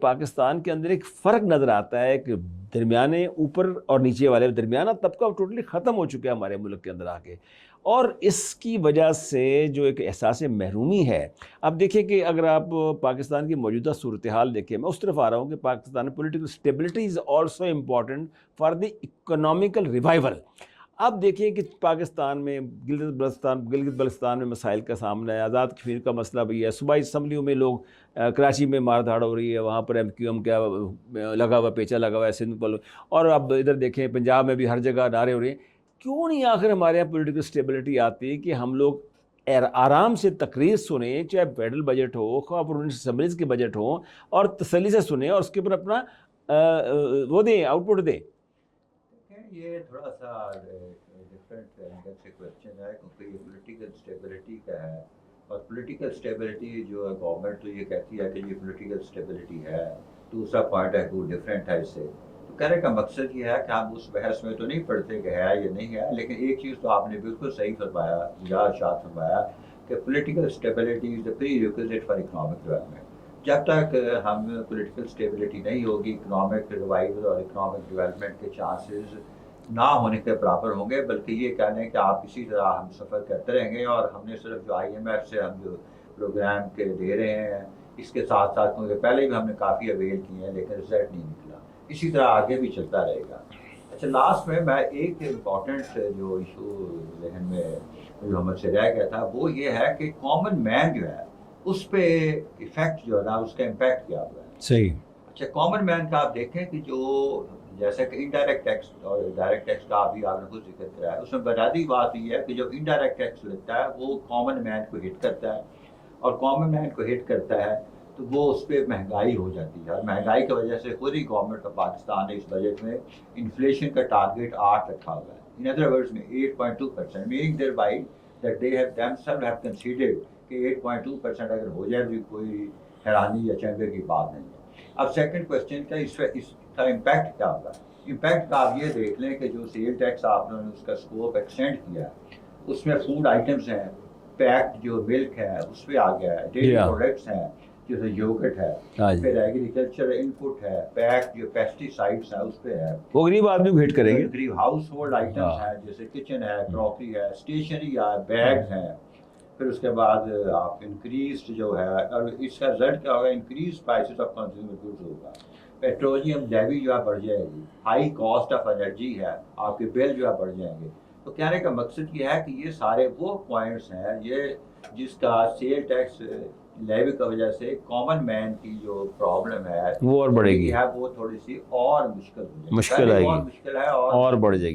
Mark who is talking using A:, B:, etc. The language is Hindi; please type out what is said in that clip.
A: पाकिस्तान के अंदर एक फ़र्क नज़र आता है कि दरमियाने ऊपर और नीचे वाले दरमियाना तबका टोटली ख़त्म हो चुका है हमारे मुल्क के अंदर आके। और इसकी वजह से जो एक एहसास महरूमी है, अब देखिए कि अगर आप पाकिस्तान की मौजूदा सूरत हाल देखें, मैं उस तरफ आ रहा हूँ कि पाकिस्तान में political stability is also important for the economical revival. अब देखिए कि पाकिस्तान में गिलगित बल्तिस्तान में मसाइल का सामना है, आज़ाद कश्मीर का मसला भी है, सूबाई असम्बलियों में लोग कराची में मार धाड़ हो रही है, वहाँ पर MQM क्या लगा हुआ, पेचा लगा हुआ है सिंध। और अब इधर देखें पंजाब में भी हर जगह नारे हो रहे हैं। क्यों नहीं आखिर हमारे यहाँ पॉलिटिकल स्टेबिलिटी आती है कि हम लोग आराम से तकरीर सुने, चाहे फेडरल बजट हो, ख्वाह असम्बलीज़ के बजट हो, और तसल्ली से सुने और उसके ऊपर अपना वो दें, आउटपुट दें।
B: ये थोड़ा सा डिफरेंट एंगल से क्वेश्चन है, क्योंकि ये पॉलिटिकल स्टेबिलिटी का है। और पॉलिटिकल स्टेबिलिटी जो है, गवर्नमेंट तो ये कहती है कि ये पॉलिटिकल स्टेबिलिटी है, दूसरा पॉइंट है वो डिफरेंट है इससे। तो कहने का मकसद ये है कि हम उस बहस में तो नहीं पढ़ते कि है या नहीं है, लेकिन एक चीज़ तो आपने बिल्कुल सही फरमाया, शाद फरमाया कि political stability is the prerequisite for economic development. जब तक हम पॉलिटिकल स्टेबिलिटी नहीं होगी, इकोनॉमिक रिवाइवल और इकोनॉमिक डेवलपमेंट के चांसेस ना होने के बराबर होंगे। बल्कि ये कहने कि आप इसी तरह हम सफ़र करते रहेंगे, और हमने सिर्फ जो IMF से हम जो प्रोग्राम के दे रहे हैं, इसके साथ साथ क्योंकि पहले भी हमने काफ़ी अवेल किए हैं लेकिन रिजल्ट नहीं निकला, इसी तरह आगे भी चलता रहेगा। अच्छा, लास्ट में मैं एक इम्पॉर्टेंट जो इशू जहन में जो हमसे रह गया था, वो ये है कि कॉमन मैन जो है उस पर इफेक्ट जो है ना, उसका इम्पैक्ट क्या हुआ है।
A: सही।
B: अच्छा, कॉमन मैन का आप देखें कि जो जैसे कि इनडायरेक्ट टैक्स और डायरेक्ट टैक्स का अभी आपने खुद जिक्र करा है, उसमें बुनियादी बात ये है कि जो इनडायरेक्ट टैक्स लगता है वो कॉमन मैन को हिट करता है, और कॉमन मैन को हिट करता है तो वो उस पर महंगाई हो जाती है। और महंगाई की वजह से खुद ही गवर्नमेंट ऑफ पाकिस्तान ने इस बजट में इन्फ्लेशन का टारगेट 8 रखा हुआ है। इन अदर वर्ड्स में 8.2%, meaning thereby that they have themselves have considered कि 8.2% अगर हो जाए तो कोई हैरानी या चंबे की बात नहीं है। अब सेकंड क्वेश्चन का इसका इम्पैक्ट क्या होगा। इम्पैक्ट का आप ये देख लें कि जो सेल टैक्स आपने उसका स्कोप एक्सटेंड किया है, उसमें फूड आइटम्स हैं, पैक्ड जो मिल्क है उस पर आ गया है, डेयरी प्रोडक्ट्स हैं जैसे योगर्ट है, फिर एग्रीकल्चर इनपुट है, पैक्ड जो पेस्टिसाइड्स है उस पर है,
A: वो गरीब आदमी को हिट करेंगे।
B: गरीब हाउस होल्ड आइटम्स हैं जैसे किचन है, क्रॉकरी है, स्टेशनरी है, बैग्स हैं। फिर उसके बाद आप इंक्रीज जो है, और इसका रिजल्ट क्या होगा, increase prices of consumer goods होगा, पेट्रोलियम लेवी जो है बढ़ जाएगी, हाई कॉस्ट ऑफ एनर्जी है, आपके बिल जो है बढ़ जाएंगे। तो कहने का मकसद ये है कि ये सारे वो पॉइंट्स हैं ये जिसका सेल टैक्स लेवी की वजह से कॉमन मैन की जो प्रॉब्लम है
A: वो और बढ़ेगी,
B: है वो थोड़ी सी और मुश्किल हो जाएगी,
A: मुश्किल आएगी,
B: मुश्किल है और
A: बढ़ जाएगी।